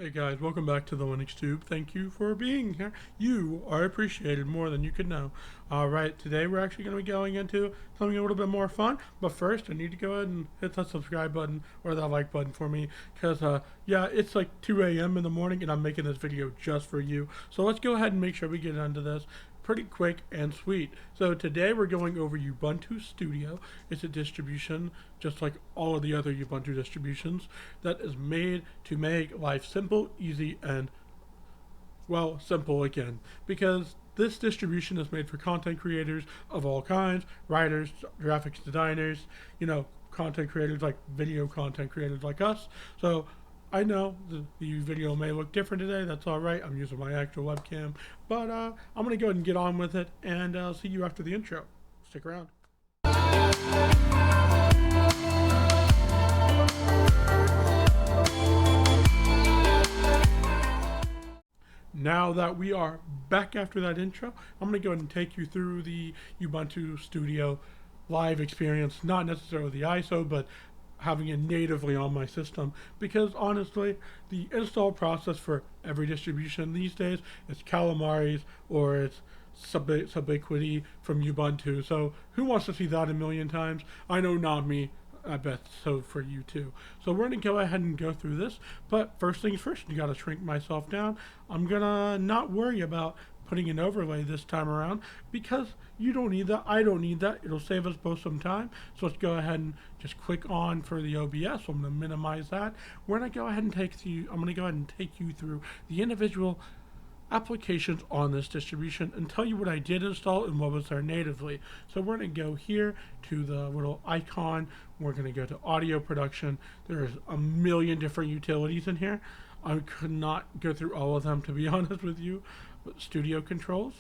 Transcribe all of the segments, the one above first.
Hey guys, welcome back to the Linux Tube. Thank you for being here. You are appreciated more than you could know. Alright, today we're actually going to be going into something a little bit more fun. But first, I need to go ahead and hit that subscribe button or that like button for me. Because, yeah, it's like 2 a.m. in the morning and I'm making this video just for you. So let's go ahead and make sure we get into this pretty quick and sweet. So today we're going over Ubuntu Studio. It's a distribution just like all of the other Ubuntu distributions that is made to make life simple, easy, and well, simple again. Because this distribution is made for content creators of all kinds, writers, graphics designers, content creators like video content creators like us. So I know the video may look different today. That's all right. I'm using my actual webcam. But I'm going to go ahead and get on with it, and I'll see you after the intro. Stick around. Now that we are back after that intro, I'm going to go ahead and take you through the Ubuntu Studio live experience, not necessarily the ISO, but having it natively on my system, because honestly the install process for every distribution these days is Calamares or it's Subiquity from Ubuntu. So who wants to see that a million times? I know not me. I bet so for you too. So we're going to go ahead and go through this, but first things first, you got to shrink myself down. I'm gonna not worry about putting an overlay this time around because you don't need that. I don't need that. It'll save us both some time. So let's go ahead and just click on for the OBS. So I'm going to minimize that. We're going to go ahead and I'm going to go ahead and take you through the individual applications on this distribution and tell you what I did install and what was there natively. So we're going to go here to the little icon. We're going to go to audio production. There's a million different utilities in here. I could not go through all of them, to be honest with you. But studio controls,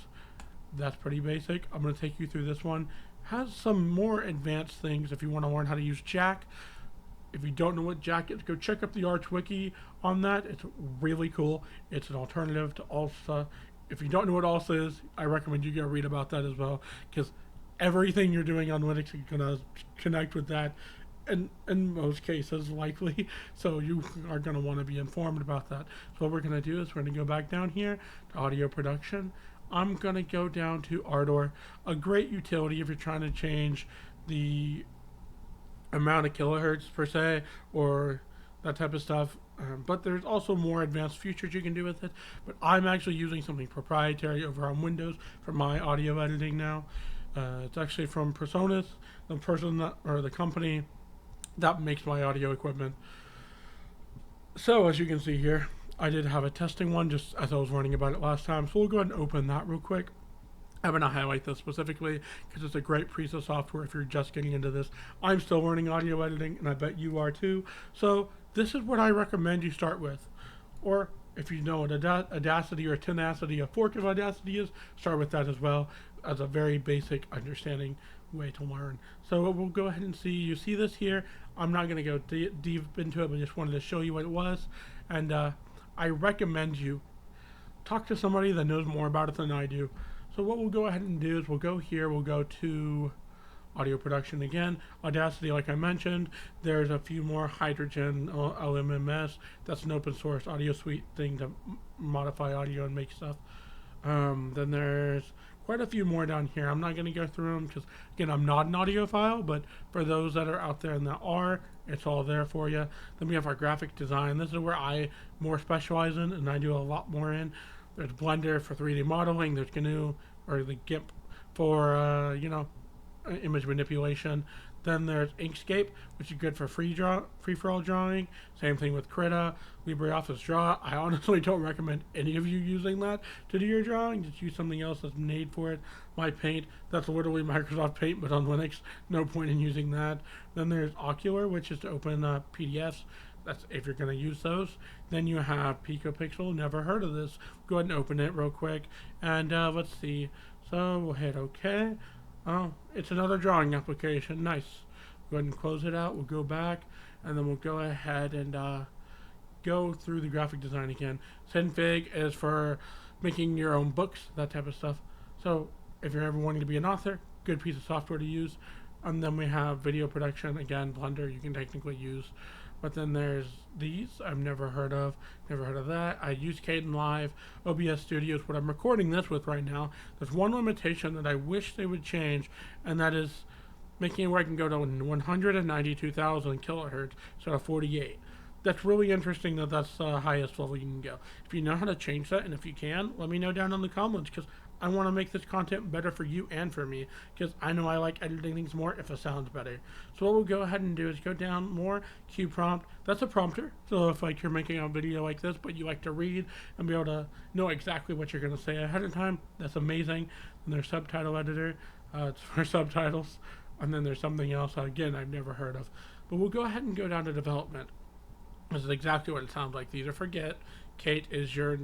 that's pretty basic. I'm going to take you through this one. Has some more advanced things if you want to learn how to use Jack. If you don't know what Jack is, go check up the Arch Wiki on that. It's really cool. It's an alternative to ALSA. If you don't know what ALSA is, I recommend you go read about that as well, because everything you're doing on Linux is going to connect with that, and in most cases likely, so you are going to want to be informed about that. So what we're going to do is we're going to go back down here to audio production. I'm going to go down to Ardor, a great utility if you're trying to change the amount of kilohertz per se or that type of stuff, but there's also more advanced features you can do with it. But I'm actually using something proprietary over on Windows for my audio editing now. It's actually from Presonus, the person that, or the company that makes my audio equipment. So as you can see here, I did have a testing one just as I was learning about it last time. So we'll go ahead and open that real quick. I'm going to highlight this specifically because it's a great piece of software if you're just getting into this. I'm still learning audio editing, and I bet you are too. So this is what I recommend you start with. Or if you know what Audacity or Tenacity, a fork of Audacity is, start with that as well as a very basic understanding way to learn. So we'll go ahead and see. You see this here. I'm not going to go deep into it, but just wanted to show you what it was. And I recommend you talk to somebody that knows more about it than I do. So what we'll go ahead and do is we'll go here, we'll go to audio production again. Audacity, like I mentioned, there's a few more. Hydrogen, LMMS, that's an open source audio suite thing to modify audio and make stuff. Then there's quite a few more down here. I'm not going to go through them because, again, I'm not an audiophile, but for those that are out there and that are, it's all there for you. Then we have our graphic design. This is where I more specialize in, and I do a lot more in. There's Blender for 3D modeling. There's GNU, or the GIMP for, image manipulation. Then there's Inkscape, which is good for free-for-all drawing. Same thing with Krita, LibreOffice Draw. I honestly don't recommend any of you using that to do your drawing. Just use something else that's made for it. My Paint, that's literally Microsoft Paint, but on Linux. No point in using that. Then there's Ocular, which is to open PDFs. That's if you're going to use those. Then you have PicoPixel. Never heard of this. Go ahead and open it real quick. And let's see. So we'll hit OK. Oh, it's another drawing application. Nice. Go ahead and close it out. We'll go back. And then we'll go ahead and go through the graphic design again. Synfig is for making your own books, that type of stuff. So if you're ever wanting to be an author, good piece of software to use. And then we have video production. Again, Blender you can technically use. But then there's these I've never heard of. Never heard of that. I use Kden Live. OBS Studio is what I'm recording this with right now. There's one limitation that I wish they would change, and that is making it where I can go to 192,000 kilohertz instead of 48. That's really interesting that that's the highest level you can go. If you know how to change that, and if you can, let me know down in the comments, because I want to make this content better for you and for me, because I know I like editing things more if it sounds better. So what we'll go ahead and do is go down more, Q prompt. That's a prompter. So if like you're making a video like this, but you like to read and be able to know exactly what you're going to say ahead of time, that's amazing. And there's subtitle editor. It's for subtitles. And then there's something else, again, I've never heard of. But we'll go ahead and go down to development. This is exactly what it sounds like. These are for Git. Kate is your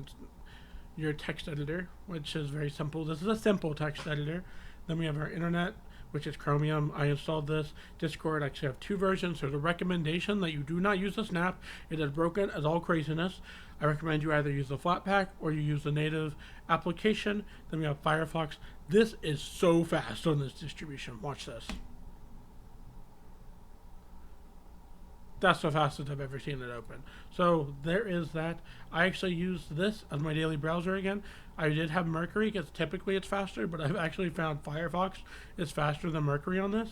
text editor, which is very simple. This is a simple text editor. Then we have our internet, which is Chromium. I installed this. Discord, I actually have two versions. There's a recommendation that you do not use the snap. It is broken as all craziness. I recommend you either use the Flatpak or you use the native application. Then we have Firefox. This is so fast on this distribution. Watch this. That's the fastest I've ever seen it open. So there is that. I actually use this as my daily browser again. I did have Mercury because typically it's faster, but I've actually found Firefox is faster than Mercury on this.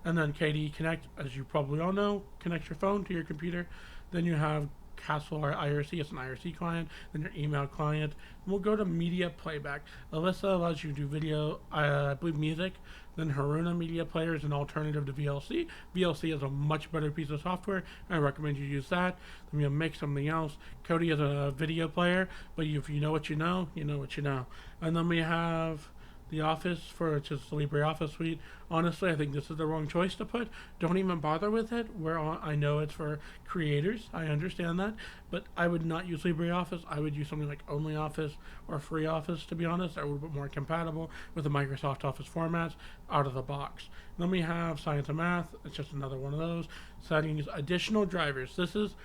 And then KDE Connect, as you probably all know, connects your phone to your computer. Then you have Castle or IRC, it's an IRC client, then your email client. And we'll go to media playback. Alyssa allows you to do video, I believe music. Then Haruna Media Player is an alternative to VLC. VLC is a much better piece of software. I recommend you use that. Then we'll make something else. Kodi is a video player, but if you know what you know, you know what you know. And then we have the Office, for which is the LibreOffice suite. Honestly, I think this is the wrong choice to put. Don't even bother with it. I know it's for creators. I understand that. But I would not use LibreOffice. I would use something like OnlyOffice or FreeOffice, to be honest. They're a little bit more compatible with the Microsoft Office formats out of the box. Then we have Science and Math. It's just another one of those. Settings, additional drivers. This is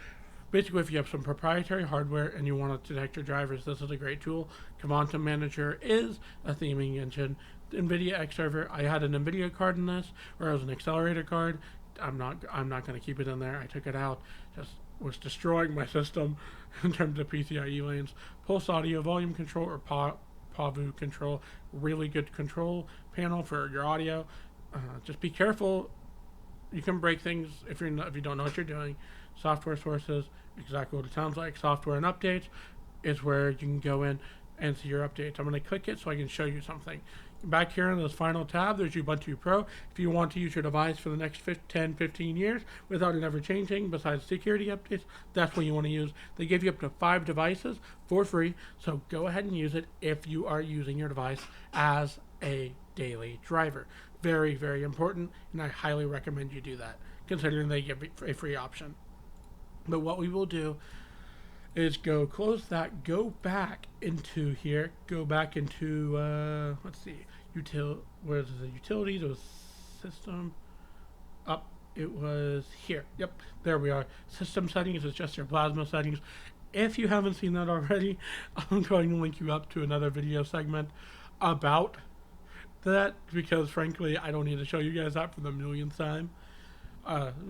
basically, if you have some proprietary hardware and you want to detect your drivers, this is a great tool. Command Manager is a theming engine. NVIDIA X Server, I had an NVIDIA card in this, or it was an accelerator card. I'm not going to keep it in there. I took it out. Just was destroying my system in terms of PCIe lanes. Pulse Audio Volume Control, or PAVU Control, really good control panel for your audio. Just be careful. You can break things if you don't know what you're doing. Software sources, exactly what it sounds like. Software and updates is where you can go in and see your updates. I'm going to click it so I can show you something. Back here in this final tab, there's Ubuntu Pro. If you want to use your device for the next 10, 15 years without it ever changing, besides security updates, that's what you want to use. They give you up to 5 devices for free, so go ahead and use it if you are using your device as a daily driver. Very, very important, and I highly recommend you do that, considering they give a free option. But what we will do is go close that, go back into here, go back into, let's see, where's the utilities, it was system, up, it was here, yep, there we are. System settings is just your plasma settings. If you haven't seen that already, I'm going to link you up to another video segment about that, because frankly, I don't need to show you guys that for the millionth time.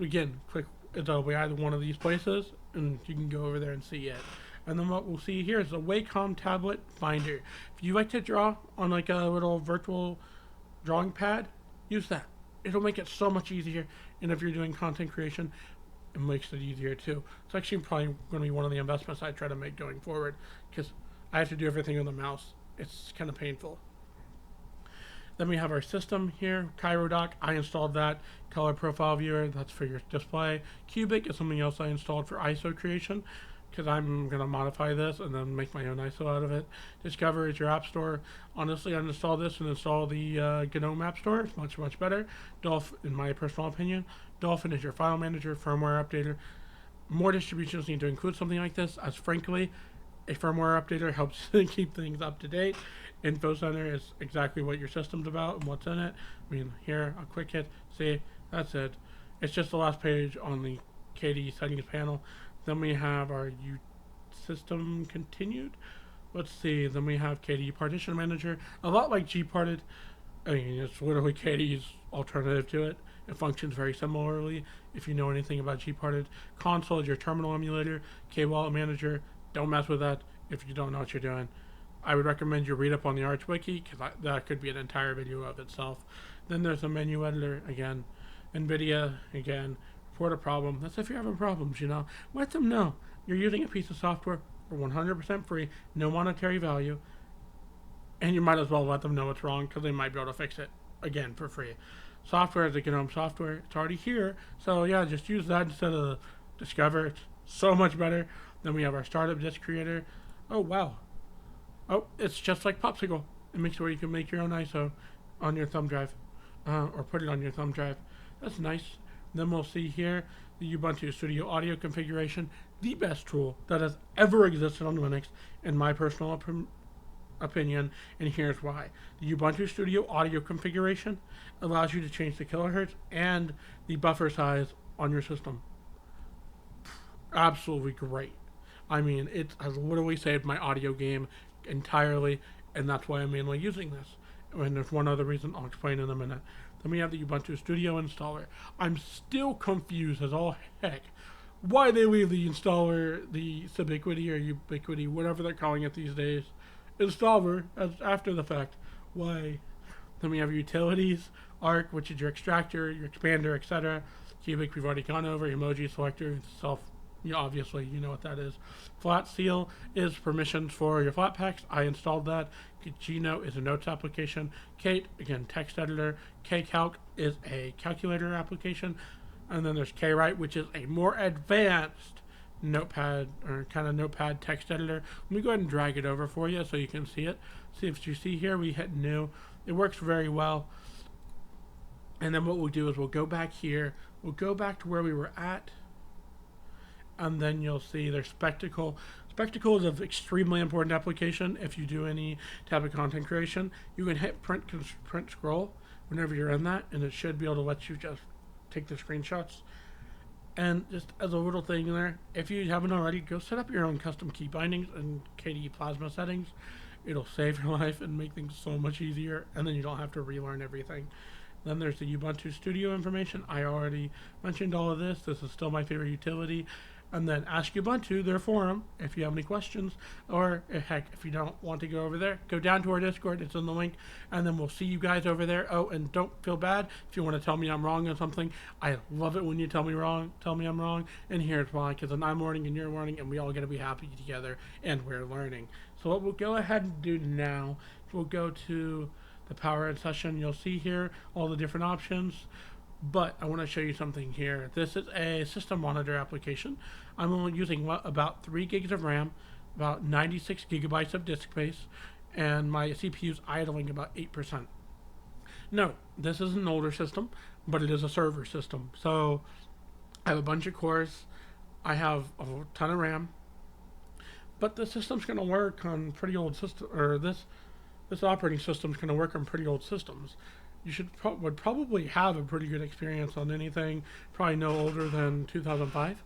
Again, click, it'll be either one of these places, and you can go over there and see it. And then what we'll see here is the Wacom Tablet Finder. If you like to draw on like a little virtual drawing pad, use that. It'll make it so much easier, and if you're doing content creation, it makes it easier too. It's actually probably going to be one of the investments I try to make going forward, because I have to do everything on the mouse. It's kind of painful. Then we have our system here, CairoDoc. I installed that. Color Profile Viewer, that's for your display. Cubic is something else I installed for ISO creation, because I'm going to modify this and then make my own ISO out of it. Discover is your app store. Honestly, uninstall this and install the GNOME App Store. It's much, much better. Dolphin, in my personal opinion. Dolphin is your file manager, firmware updater. More distributions need to include something like this, as frankly, a firmware updater helps keep things up to date. Info Center is exactly what your system's about and what's in it. I mean, here, I'll quick hit, see, that's it. It's just the last page on the KDE settings panel. Then we have our system continued. Let's see, then we have KDE Partition Manager. A lot like Gparted. I mean, it's literally KDE's alternative to it. It functions very similarly. If you know anything about Gparted, console is your terminal emulator. K-Wallet Manager, don't mess with that if you don't know what you're doing. I would recommend you read up on the Arch Wiki, because that could be an entire video of itself. Then there's a menu editor, again. NVIDIA, again. Report a problem. That's if you're having problems, Let them know. You're using a piece of software for 100% free, no monetary value, and you might as well let them know what's wrong, because they might be able to fix it, again, for free. Software is a GNOME software. It's already here, so yeah, just use that instead of Discover. It's so much better. Then we have our startup disk creator. Oh, wow. Oh, it's just like Popsicle. It makes it where you can make your own ISO on your thumb drive, or put it on your thumb drive. That's nice. Then we'll see here the Ubuntu Studio Audio configuration, the best tool that has ever existed on Linux, in my personal opinion, and here's why. The Ubuntu Studio Audio configuration allows you to change the kilohertz and the buffer size on your system. Absolutely great. I mean, it has literally saved my audio game entirely, and that's why I'm mainly using this. And there's one other reason I'll explain in a minute. Then we have the Ubuntu Studio installer. I'm still confused as all heck why they leave the installer, the Subiquity or Ubiquity, whatever they're calling it these days, installer as after the fact. Why? Then we have utilities, Arc, which is your extractor, your expander, etc. Cubic, we've already gone over. Emoji selector, self. Obviously, you know what that is. Flat Seal is permissions for your Flatpaks. I installed that. Gnote is a notes application. Kate, again, text editor. Kcalc is a calculator application. And then there's Kwrite, which is a more advanced notepad, or kind of notepad text editor. Let me go ahead and drag it over for you so you can see it. See if you see here, we hit new. It works very well. And then what we'll do is we'll go back here. We'll go back to where we were at. And then you'll see there's Spectacle. Spectacle is an extremely important application if you do any type of content creation. You can hit print scroll whenever you're in that, and it should be able to let you just take the screenshots. And just as a little thing there, if you haven't already, go set up your own custom key bindings and KDE Plasma settings. It'll save your life and make things so much easier, and then you don't have to relearn everything. Then there's the Ubuntu Studio information. I already mentioned all of this. This is still my favorite utility. And then ask Ubuntu, their forum, if you have any questions. Or, heck, if you don't want to go over there, go down to our Discord. It's in the link. And then we'll see you guys over there. Oh, and don't feel bad if you want to tell me I'm wrong on something. I love it when you tell me I'm wrong. And here's why. Because then I'm learning and you're learning, and we all get to be happy together. And we're learning. So what we'll go ahead and do now, we'll go to the Power Ed session. You'll see here all the different options. But I want to show you something here. This is a system monitor application. I'm only using about 3 gigs of RAM, about 96 gigabytes of disk space, and my CPU's idling about 8%. No, this is an older system, but it is a server system. So I have a bunch of cores. I have a ton of RAM. But the system's going to work on pretty old system, or this operating system's going to work on pretty old systems. You would probably have a pretty good experience on anything, probably no older than 2005,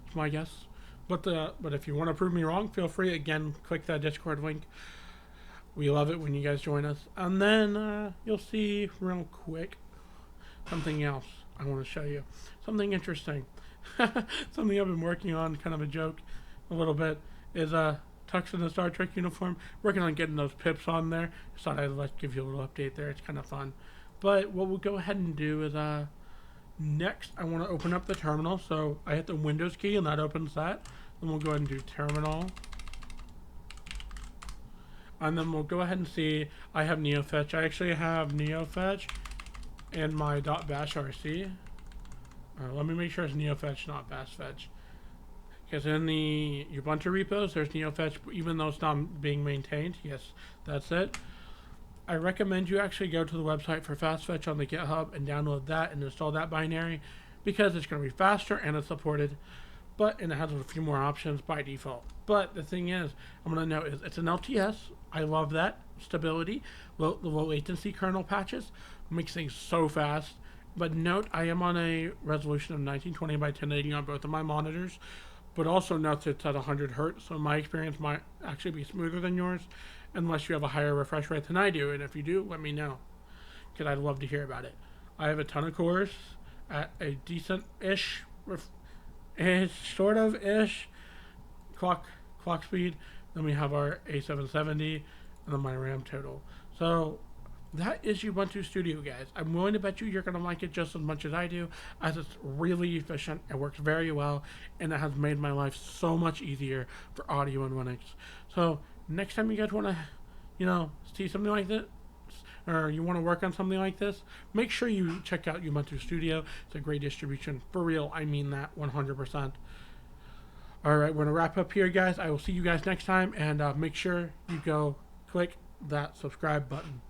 is my guess. But if you want to prove me wrong, feel free. Again, click that Discord link. We love it when you guys join us. And then you'll see real quick something else I want to show you. Something interesting. Something I've been working on, kind of a joke a little bit, is Tux in the Star Trek uniform. Working on getting those pips on there. Just thought I'd give you a little update there. It's kind of fun. But what we'll go ahead and do is next I want to open up the terminal. So I hit the Windows key and that opens that. Then we'll go ahead and do terminal. And then we'll go ahead and see I have NeoFetch. I actually have NeoFetch in my .bash RC. Let me make sure it's NeoFetch, not BashFetch. Because in the Ubuntu repos, there's NeoFetch, even though it's not being maintained. Yes, that's it. I recommend you actually go to the website for FastFetch on the GitHub and download that and install that binary, because it's going to be faster and it's supported, and it has a few more options by default. But the thing is, I'm going to note is it's an LTS. I love that stability. The low latency kernel patches makes things so fast. But note, I am on a resolution of 1920 by 1080 on both of my monitors. But also note that it's at 100 Hertz, so my experience might actually be smoother than yours, unless you have a higher refresh rate than I do. And if you do, let me know, because I'd love to hear about it. I have a ton of cores. at a decent-ish, sort of ish clock speed. Then we have our A770, and then my RAM total. So that is Ubuntu Studio, guys. I'm willing to bet you're going to like it just as much as I do, as it's really efficient, it works very well, and it has made my life so much easier for audio and Linux. So next time you guys want to, see something like this, or you want to work on something like this, make sure you check out Ubuntu Studio. It's a great distribution. For real, I mean that 100%. Alright, we're going to wrap up here, guys. I will see you guys next time, and make sure you go click that subscribe button.